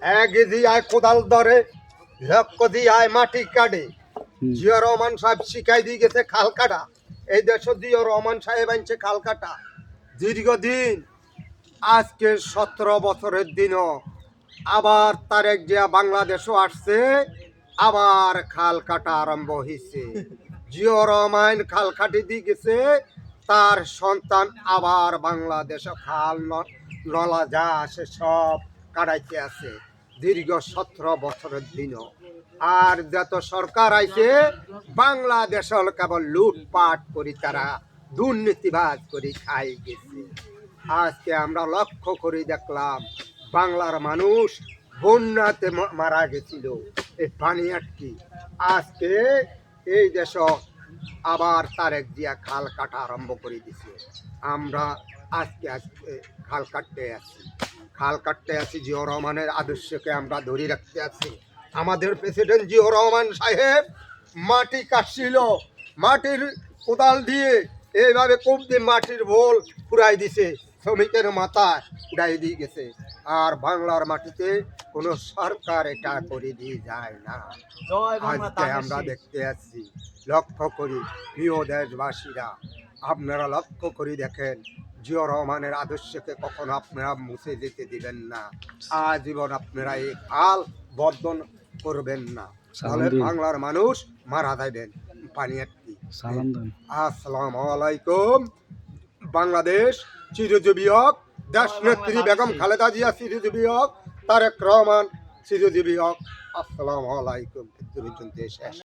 এক দিয়ে আয় কোদাল ধরে, লক্ষ দিয়ে আয় মাটি কাটে। জিয়া রহমান সাহেব শিখাই দিয়ে গেছে খাল কাটা। এই দেশ জিয়া রহমান সাহেব আনছে খাল কাটা দীর্ঘদিন। আজকে 17 বছরের দিনও আবার তারেক জিয়া বাংলাদেশও আসছে, আবার খাল কাটা আরম্ভ হয়েছে। জিয়া রহমান খাল কাটি দিয়ে গেছে, তার সন্তান আবার বাংলাদেশে খাল নলা যা আসে সব কাটাইতে আছে দীর্ঘ 17 বছরের দিনও। আর যত সরকার আইছে বাংলাদেশ কেবল লুটপাট করি, তারা দুর্নীতিবাজ করে খাই গেছে। আজকে আমরা লক্ষ্য করে দেখলাম বাংলার মানুষ বন্যাতে মারা গেছিল, এই পানি আটকি। আজকে এই দেশ আবার তারেক জিয়া খাল কাটা আরম্ভ করে দিছে। আমরা আজকে খাল কাটতে আছি জিয়া রহমানের আদর্শকে আমরা ধরে রাখতে আছি। আমাদের প্রেসিডেন্ট জিয়া রহমান সাহেব মাটি কাটছিল, মাটির কোদাল দিয়ে এইভাবে কোপ দিয়ে মাটির ভোল পুরাই দিছে, শ্রমিকের মাথায় উড়াই দিয়ে গেছে। আর বাংলার মাটিতে কোনো সরকার এটা করে দিয়ে যায় না। আজকে আমরা দেখতে আসছি, লক্ষ্য করি প্রিয় দেশবাসীরা, আপনারা লক্ষ্য করে দেখেন জিয়া রহমানের আদর্শকে কখনো আপনারা মুছে যেতে দিবেন না। আজীবন আপনারা এই খাল বর্ধন করবেন না, তাহলে বাংলার মানুষ মারা যাবেন পানি আটকি। আসসালামু আলাইকুম। বাংলাদেশ চিরজীবী হোক, দেশ নেত্রী বেগম খালেদা জিয়া চিরজীবী হোক, তারেক রহমান চিরজীবী হোক। আসসালামু আলাইকুম। শেষ।